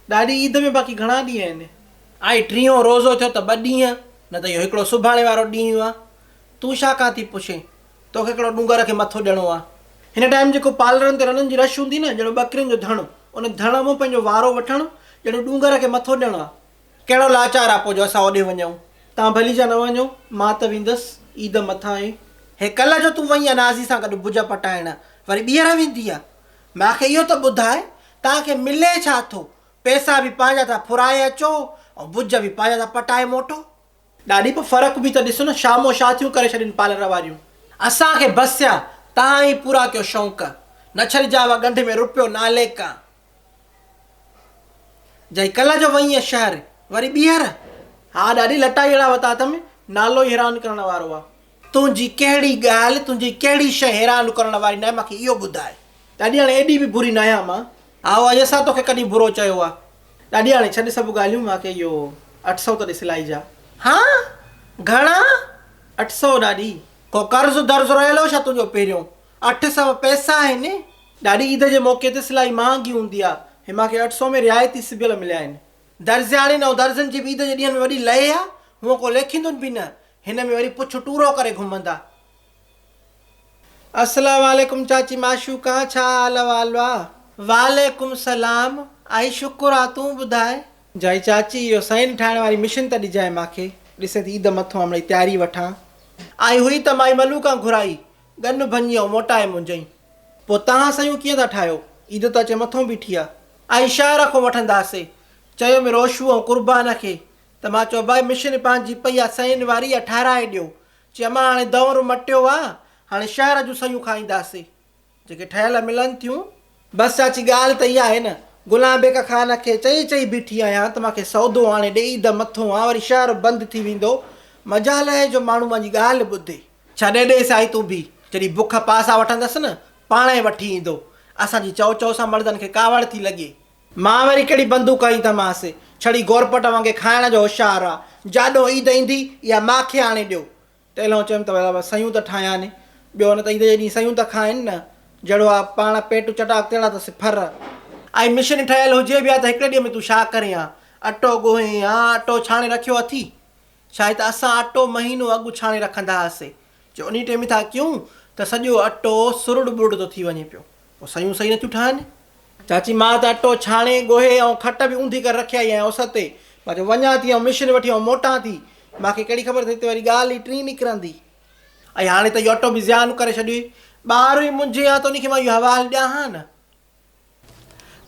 ॾाढी ईद में बाक़ी घणा ॾींहं आहिनि? आई टीहों रोज़ो थियो त 2 ॾींहं, न त इहो हिकिड़ो सुभाणे वारो ॾींहुं आहे। तूं छा कां थी पुछे? तोखे हिकिड़ो डूंगर खे मथो ॾियणो आहे। हिन टाइम जेको पार्लरनि ते रननि जी रश हूंदी न, ॼणो ॿकरियुनि जो धणु, उन धण मां पंहिंजो वारो वठणु, ॼणो डूंगर खे मथो ॾियणो आहे। कहिड़ो लाचार आहे पोइ जो असां होॾे वञूं? तव्हां भली जा न वञो, मां त वेंदुसि, ईद मथां आहे। हे कल्ह जो तूं वई आहे नाज़ी सां गॾु भुज पटाइण, वरी ॿीहर वेंदी आहे? मूंखे इहो त ॿुधाए, तव्हांखे मिले छा थो? पैसा बि पंहिंजा था फुराए अचो ऐं भुज बि पंहिंजा था पटाए मोटो। ॾाढी पोइ फ़र्क़ु बि त ॾिसो न, शामो छा थियूं करे छॾनि पार्लर वारियूं। असांखे बसि आहे तव्हां ई पूरा कयो शौक़ु, न छॾिजाव ॻंढ में रुपियो नाले का। जई कल्ह जो वई आहे शहर, वरी ॿीहर? हा, ॾाढी लटाई अहिड़ा वरिता अथमि, नालो ई हैरान करण वारो आहे। तुंहिंजी कहिड़ी ॻाल्हि, तुंहिंजी कहिड़ी शइ हैरान करण वारी न आहे, मूंखे इहो ॿुधाए। ॾाढी हाणे एॾी बि बुरी न आहियां मां। हा, अॼु असां तोखे कॾहिं बुरो चयो आहे? ॾाढी हाणे छॾ सभु ॻाल्हियूं, मूंखे इहो 800 त ॾे सिलाई जा। हा, घणा? 800 ॾाढी। को कर्ज़ु दर्ज़ु रहियलो छा तुंहिंजो पहिरियों? 800 पैसा आहिनि। ॾाढी ईद जे मौक़े ते सिलाई महांगी हूंदी आहे, हे मूंखे 800 में रिआयती सिबियल मिलिया आहिनि। दर्ज़ियाणी न दर्ज़नि जी बि ईद जे ॾींहंनि में वॾी लहे आहे, हूअं को लेखींदुनि बि न। हिन में वरी पुछ टूरो करे घुमंदा। अस्सलाम वालेकुम चाची माशूका, छा हाल वाल आहे? वालेकुम सलाम। आई शुक्र आहे, तूं ॿुधाए? जाई चाची, इहो सैन ठाहिण वारी मिशन त ॾिजाए मूंखे, ॾिसे थी ईद मथो हाणे तयारी वठां। आई हुई त माई मलूका घुराई, गन भञी ऐं मोटाए मुंहिंजई। पोइ तव्हां सयूं कीअं था ठाहियो? ईद त अचे मथों बीठी आहे। आई शहर खां वठंदासीं, चयो में रोशू ऐं कुर्बान खे, त मां चयो भाई मिशन पंहिंजी पई आहे सैन वारी आहे, ठाराए ॾियो। चयो मां हाणे दौरु मटियो आहे, हाणे शहर जूं सयूं खाईंदासीं जेके ठहियल मिलनि थियूं। बसि चाची ॻाल्हि त इहा आहे न, गुलाम बेग ख़ान खे चई चई बीठी आहियां त मूंखे सौदो हाणे ॾे, ईद मथो आहे, वरी शहर बंदि थी वेंदो। मजाल आहे जो माण्हू मुंहिंजी ॻाल्हि ॿुधे। छॾे ॾे साईं तूं बि, जॾहिं बुख पासा वठंदसि न पाण ई वठी ईंदो। असांजी चओ चओ सां मर्दनि खे कावड़ थी लॻे। मां वरी कहिड़ी बंदूक हई अथमांसि, छड़ी गोरपट वांगुरु खाइण जो होशियारु आहे। जाॾो ईद ईंदी इहा मूंखे आणे ॾियो। तेलो चयुमि त सयूं त ठाहियां, ॿियो न त ईद जे ॾींहुं सयूं त खाइनि न, जहिड़ो आहे पाण पेटु चटाक तहिड़ा त सिफर। ऐं मिशन ठहियलु हुजे बि आहे त हिकिड़े ॾींहं में तूं छा करे हा? अटो ॻोहे हा, अटो छाणे रखियो अथी? छा आहे त असां अटो महीनो अॻु छाणे रखंदा हुआसीं, जो उन टाइम था कयूं त सॼो अटो सुरुड़ बुरुड़ थो थी वञे पियो, पोइ सयूं सही नथियूं ठहनि। चाची मां त अटो छाणे ॻोहे ऐं खट बि ऊंधी करे रखिया ई आहियां उस ते। मां चयो वञा थी ऐं मिशन वठी ऐं मोटां थी, मूंखे कहिड़ी ख़बर अथई त वरी ॻाल्हि ई टी निकिरंदी। ऐं हाणे त इहो अटो बि ज़ियान करे छॾियो, ॿार ई मुंहिंजे आहे त उनखे मां इहो हवालु ॾियां हा न।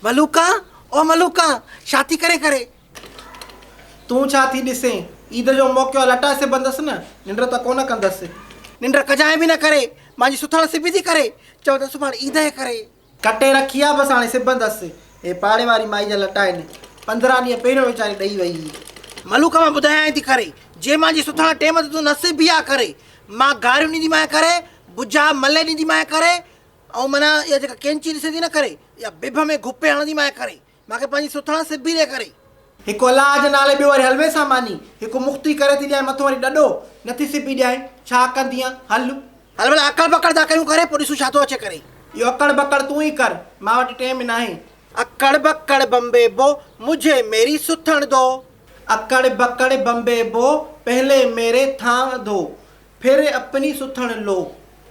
मलूका, ओ मलूका, छा थी करे? तूं छा थी ॾिसे? ईद जो मौक़ो आहे, लटा सिबंदसि न, निंड त कोन कंदसि। निंड कजांइ बि न करे, मुंहिंजी सुथण सिबी थी करे, चओ त सुभाणे ईद जे करे कटे रखी आहे, बसि हाणे सिबंदसि। हे पाड़े वारी माई जा लटा आहिनि, 15 ॾींहं पहिरियों वीचारी ॾेई वई हुई। मलूका मां ॿुधायां थी करे, जे मुंहिंजी सुथण टाइम ते तूं न सिबी आहे करे, मां गारियूं ॾींदीमांइ करे, भुजा मले ॾींदीमांइ करे, ऐं माना इहा जेका कैंची ॾिसे थी न करे, इहा बिभ में घुपे हणंदीमांइ करे। मूंखे पंहिंजी सुथण सिबी ॾे करे। हिकु अलाह जे नाले ॿियो वरी हलवे सां मानी, हिकु मुख़्ती करे थी ॾियां, मथो वरी ॾॾो नथी सिबी ॾियां, छा कंदी आहे? हल भला अकड़ बकड़ था कयूं करे, पोइ ॾिसूं छा थो अचे करे। इहो अकड़ बकड़ तूं ई कर, मां वटि टाइम न आहे। अकड़ बकड़ बम्बे बो, मुझे मेरी सुथण दो। अकड़ बकड़ बम्बे बो, पहले मेरे थां दो, फिर अपनी सुथण लो।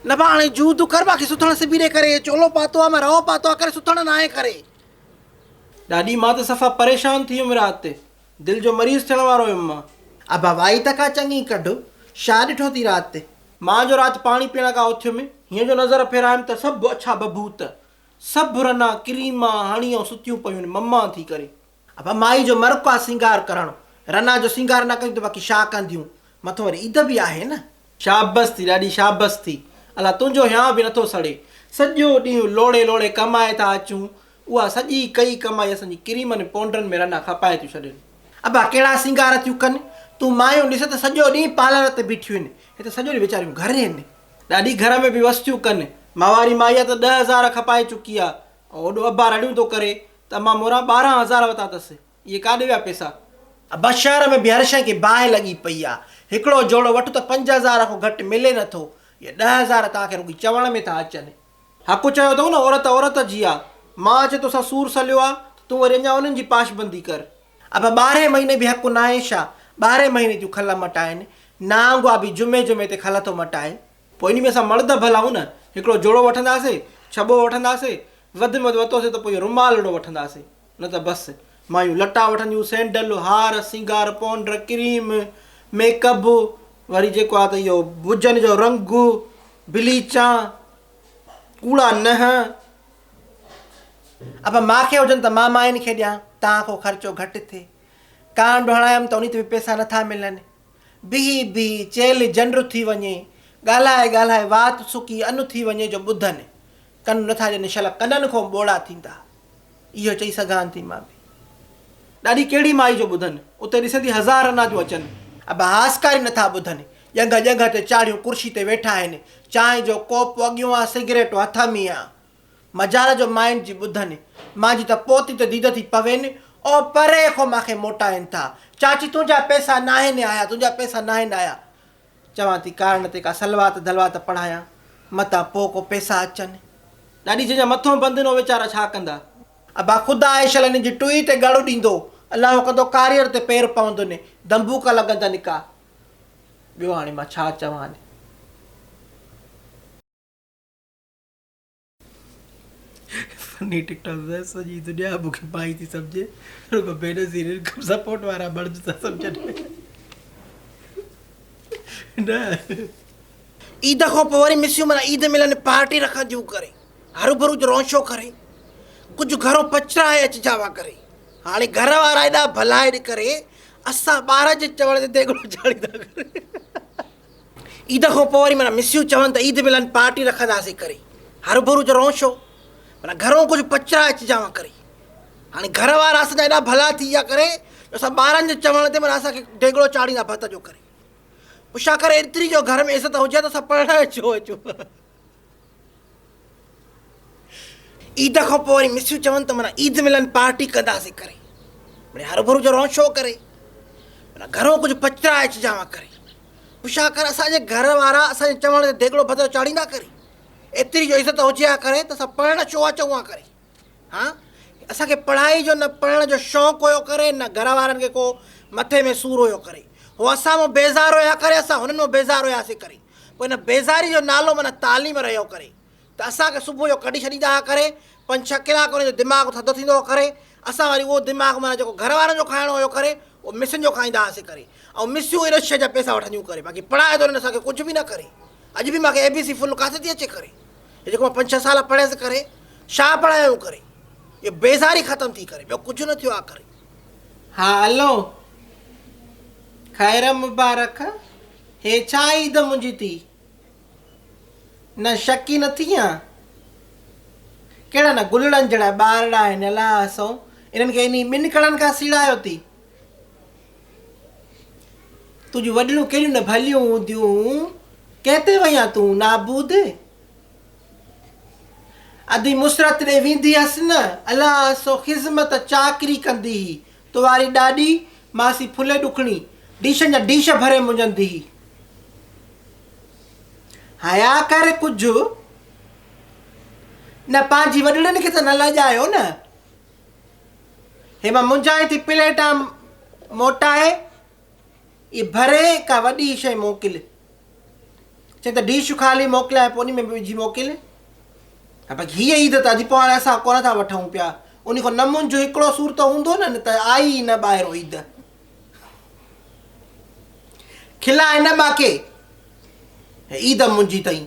न बा हाणे जू तूं कर, बाक़ी सुथण सिबी ॾे करे। चोलो पातो आहे, मां रओ पातो आहे करे, सुथण न आहे करे। ॾाढी मां त सफ़ा परेशान थी वियुमि राति, दिलि जो मरीज़ थियण वारो हुयुमि मां। अबा वाई त का चङी कढु, छा ॾिठो थी राति? मां जो राति पाणी पीअण खां उथियुमि, हीअं जो नज़र फेरायमि त सभु अछा बबूत, सभु रना क्रीमा हणी ऐं सुतियूं पयूं मम्मा थी करे। अबा माई जो मर्क आहे सिंगार करणु, रना जो सिंगार न कयूं त बाक़ी छा कंदियूं? मथो वरी ईद बि आहे न। शाबस थी ॾाढी शाबस थी, अला तुंहिंजो हियां बि नथो सड़े। सॼो ॾींहुं लोड़े लोड़े कमाए था अचूं, उहा सॼी कई कमाई असांजी क्रीमनि पाउडरनि में रना खपाए थियूं छॾनि। अबा कहिड़ा सिंगार थियूं कनि? तूं मायूं ॾिस त सॼो ॾींहुं पार्लर ते बीठियूं आहिनि, हिते सॼो ॾींहुं वीचारियूं घर आहिनि, ॾाढी घर में बि वस्तियूं कनि। मां वारी माई त 10,000 खपाए चुकी आहे, ऐं होॾो अबा रड़ियूं थो करे त मां मोरा 12,000 वरिता अथसि। इहे काॾे विया पैसा? अबा शहर में बि हर शइ खे बाहि लॻी पई आहे, हिकिड़ो जोड़ो वठो त 5,000 खां घटि मिले नथो, इहे 10,000 तव्हांखे रुॻी चवण में था अचनि। हक़ु चयो अथऊं न, औरत औरत जी आहे। मां अचे तोसां सूर सलियो आहे, तूं वरी अञा उन्हनि जी पाशबंदी कर। अब 12 महीने बि हक़ु न आहे छा? 12 महीने जूं खल मटाइनि, नांगवा बि जुमे जुमे ते खल थो मटाए। पोइ इन में असां मर्द भला आहियूं न, हिकिड़ो जोड़ो वठंदासीं, छॿो वठंदासीं, वधि में वधि वरितोसीं त पोइ रुमालड़ो वठंदासीं, न त बसि मायूं लटा वठंदियूं, सैंडल, हार, सिंगार, पाउडर, क्रीम, मेकअप, वरी जेको आहे त इहो भुजनि जो रंग, ब्लीचां, कूड़ा नह। अब मूंखे हुजनि त मां माइनि खे ॾियां, तव्हांखो ख़र्चो घटि थिए। कांड हणायमि त उन ते बि पैसा नथा मिलनि, बिही बिही चेल जंड थी वञे, ॻाल्हाए ॻाल्हाए वात सुकी अनु थी वञे जो ॿुधनि, कन नथा ॾियनि, शल कननि खां ॿोड़ा थींदा। इहो चई सघां थी मां बि। ॾाढी कहिड़ी माई जो ॿुधनि, उते ॾिसंदी 1000 अना जो अचनि, अब हासकारी नथा ॿुधनि। जॻह जॻह ते चाढ़ियूं कुर्सी ते वेठा आहिनि, चांहि जो कोप अॻियूं आहे, सिगरेट हथ में आहे। मज़ार जो माइनि जी ॿुधनि, मुंहिंजी त पोती त दीद थी पवेनि, ओ परे खां मूंखे मोटाइनि था। चाची तुंहिंजा पैसा न आहिनि आया, तुंहिंजा पैसा न आहिनि आया। चवां थी कारण ते का सलवात दलवात पढ़ायां, मतां पोइ को पैसा अचनि। ॾाढी जंहिंजा मथो बंदि न वीचारा छा कंदा। अबा ख़ुदा आयशल हिन जी टुई ते गड़ो ॾींदो, अलाह कंदो कारियर ते पेर पवंदुनि, दंबूक लॻंदनि का। ॿियो हाणे मां छा चवां। फनी टिकटॉक सॼी दुनिया मूंखे पाई थी सम्झे, रुगो बेनज़ीर इनकम सपोर्ट वारा मर्द था सम्झनि न। ईद खां पोइ वरी मिसियूं माना ईद मिलन पार्टी रखंदियूं करे, हरू भरू जो रोशो करे, कुझु घरों पचराए अचिजावा करे। हाणे घर वारा एॾा भलाए करे असां ॿार जे चवण ते देगड़ो चाढ़ींदा करे। ईद खां पोइ वरी माना मिसियूं चवनि त ईद मिलन पार्टी रखंदासीं करे, हरू भरू जो रोशो, माना घरों कुझु पचराए अचिजावा करे। हाणे घर वारा असांजा एॾा भला थी विया करे, असां ॿारनि जे चवण ते माना असांखे देगड़ो चाढ़ींदा भत जो करे। पोइ छा करे, एतिरी जो घर में इज़त हुजे त असां पढ़ण अचो अचो। ईद खां पोइ वरी मिसियूं चवनि त माना ईद मिलन पार्टी कंदासीं करे, माना हरू भरू जो रोशो करे, माना घरों कुझु पचराए अचिजावा करे। पोइ छा करे, असांजे घर वारा असांजे चवण ते देगड़ो भत जो चाढ़ींदा करे। एतिरी जो इज़त हुजे हा करे त असां पढ़ण छो अचूं हा करे। हा, असांखे पढ़ाई जो न पढ़ण जो शौक़ु हुयो करे, न घर वारनि खे को मथे में सूर हुयो करे। हो असां मां बेज़ार हुया करे, असां हुननि मां बेज़ार हुयासीं करे। पोइ हिन बेज़ारी जो नालो माना तालीम रहियो करे, त असांखे सुबुह जो कढी छॾींदा हुआ करे, 5-6 कलाक हुनजो दिमाग़ थधो थींदो हो करे। असां वरी उहो दिमाग़ माना जेको घर वारनि जो खाइणो हुयो करे, उहो मिसियुनि जो खाईंदा हुआसीं करे। ऐं मिसियूं इन शइ जा पैसा वठंदियूं करे, बाक़ी पढ़ाए त हुननि असांखे कुझु बि न करे। अॼु बि मूंखे ABC फुल किथे थी अचे करे, जेको मां 5-6 साल पढ़ियसि करे, छा पढ़ायूं करे। इहो बेज़ारी ख़तमु थी करे, ॿियो कुझु न थियो आहे करे। हा हलो, ख़ैर मुबारक। हे छा ईद मुंहिंजी थी, न शकी न थी आहे। कहिड़ा न गुलड़नि जहिड़ा ॿारड़ा आहिनि, अलाह असो इन्हनि खे इन ॿिनि खां सीड़ायो थी। तुंहिंजूं वॾियूं कहिड़ियूं न भलियूं हूंदियूं, कंहिंते वई तूं नाबूद। अधी मुसरत ॾे वेंदी हुअसि न, अलाह सो ख़िज़मत चाकरी कंदी हुई। तो वारी ॾाॾी मासी फुले ॾुखणी डीशनि जा डीश भरे मुंझंदी हुई। हया कर कुझु न, पंहिंजी वॾड़नि खे त न लॼायो न। हे मां मुंझाए थी प्लेटां मोटाए, ई भरे का वॾी शइ मोकिल। चई त डीश ख़ाली मोकिलियाए, पोइ उन में विझी मोकिल। पर हीअ ईद त अॼु पोइ हाणे असां कोन था वठूं पिया। उन खां न मुंहिंजो हिकिड़ो सूर त हूंदो न, त आई न ॿाहिरो ईद। खिलाए न बाक़ी ईद मुंहिंजी अथई।